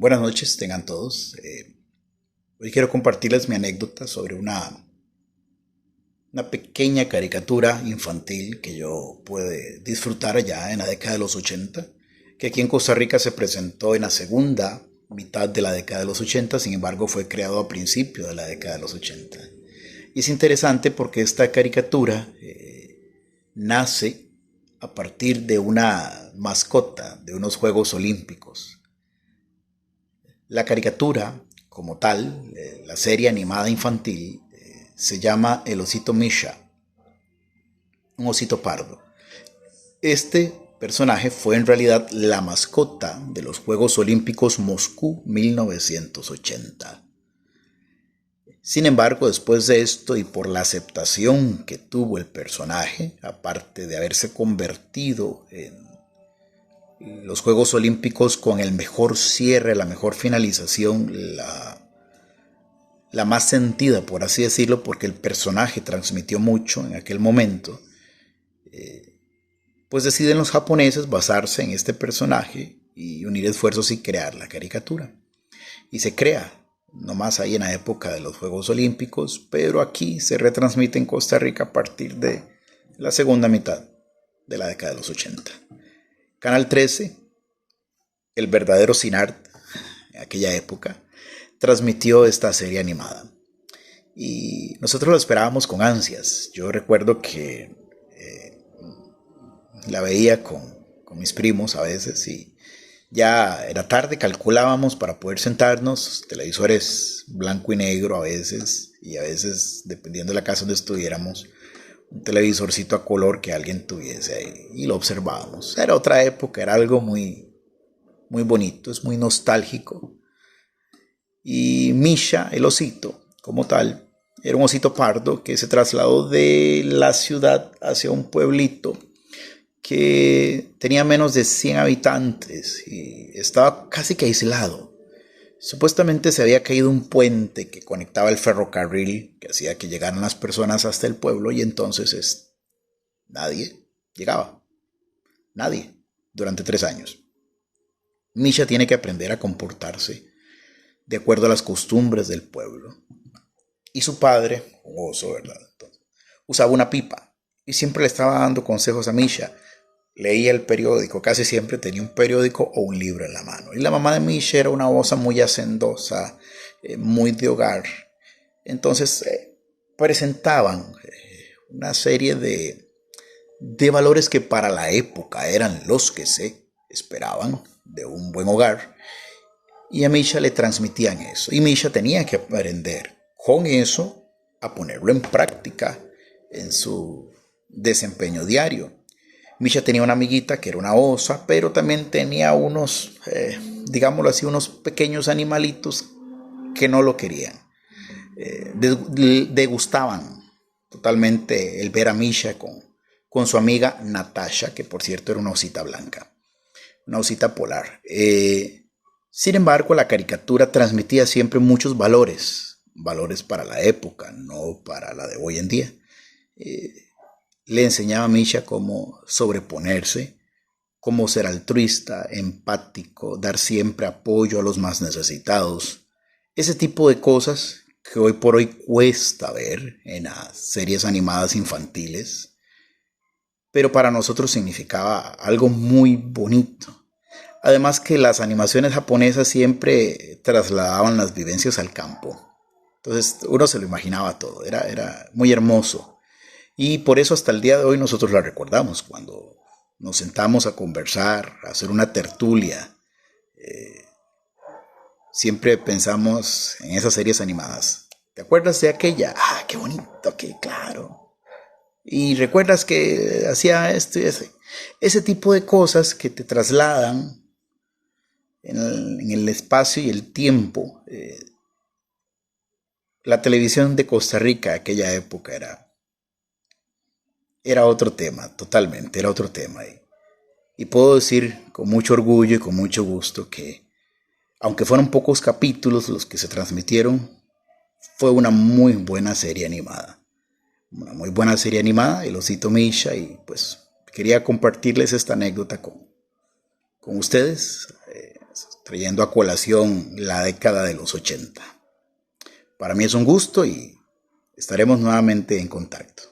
Buenas noches, tengan todos. Hoy quiero compartirles mi anécdota sobre una pequeña caricatura infantil que yo pude disfrutar allá en la década de los 80, que aquí en Costa Rica se presentó en la segunda mitad de la década de los 80, sin embargo fue creado a principios de la década de los 80. Y es interesante porque esta caricatura nace a partir de una mascota de unos Juegos Olímpicos. La caricatura, como tal, la serie animada infantil, se llama El Osito Misha, un osito pardo. Este personaje fue en realidad la mascota de los Juegos Olímpicos Moscú 1980. Sin embargo, después de esto y por la aceptación que tuvo el personaje, aparte de haberse convertido en los Juegos Olímpicos con el mejor cierre, la mejor finalización, la más sentida, por así decirlo, porque el personaje transmitió mucho en aquel momento, pues deciden los japoneses basarse en este personaje y unir esfuerzos y crear la caricatura. Y se crea, nomás ahí en la época de los Juegos Olímpicos, pero aquí se retransmite en Costa Rica a partir de la segunda mitad de la década de los 80. Canal 13, el verdadero CINART, en aquella época, transmitió esta serie animada. Y nosotros la esperábamos con ansias. Yo recuerdo que la veía con mis primos a veces y ya era tarde, calculábamos para poder sentarnos, televisores blanco y negro a veces, y a veces, dependiendo de la casa donde estuviéramos, un televisorcito a color que alguien tuviese ahí, y lo observábamos. Era otra época, era algo muy, muy bonito, es muy nostálgico. Y Misha, el osito, como tal, era un osito pardo que se trasladó de la ciudad hacia un pueblito que tenía menos de 100 habitantes y estaba casi que aislado. Supuestamente se había caído un puente que conectaba el ferrocarril que hacía que llegaran las personas hasta el pueblo y entonces nadie llegaba. Nadie. Durante 3 años. Misha tiene que aprender a comportarse de acuerdo a las costumbres del pueblo. Y su padre, un oso, ¿verdad? Entonces, usaba una pipa y siempre le estaba dando consejos a Misha. Leía el periódico, casi siempre tenía un periódico o un libro en la mano. Y la mamá de Misha era una osa muy hacendosa, muy de hogar. Entonces presentaban una serie de valores que para la época eran los que se esperaban de un buen hogar. Y a Misha le transmitían eso. Y Misha tenía que aprender con eso a ponerlo en práctica en su desempeño diario. Misha tenía una amiguita que era una osa, pero también tenía unos, digámoslo así, unos pequeños animalitos que no lo querían. Degustaban totalmente el ver a Misha con su amiga Natasha, que por cierto era una osita blanca, una osita polar. Sin embargo, la caricatura transmitía siempre muchos valores para la época, no para la de hoy en día. Le enseñaba a Misha cómo sobreponerse, cómo ser altruista, empático, dar siempre apoyo a los más necesitados. Ese tipo de cosas que hoy por hoy cuesta ver en las series animadas infantiles, pero para nosotros significaba algo muy bonito. Además que las animaciones japonesas siempre trasladaban las vivencias al campo. Entonces uno se lo imaginaba todo, era muy hermoso. Y por eso hasta el día de hoy nosotros la recordamos cuando nos sentamos a conversar, a hacer una tertulia. Siempre pensamos en esas series animadas. ¿Te acuerdas de aquella? Ah, qué bonito, qué claro. Y recuerdas que hacía esto y ese tipo de cosas que te trasladan en el espacio y el tiempo. La televisión de Costa Rica, aquella época, era otro tema, totalmente, era otro tema. Y puedo decir con mucho orgullo y con mucho gusto que, aunque fueron pocos capítulos los que se transmitieron, fue una muy buena serie animada. Una muy buena serie animada, El Osito Misha, y pues quería compartirles esta anécdota con ustedes. trayendo a colación la década de los 80. Para mí es un gusto y estaremos nuevamente en contacto.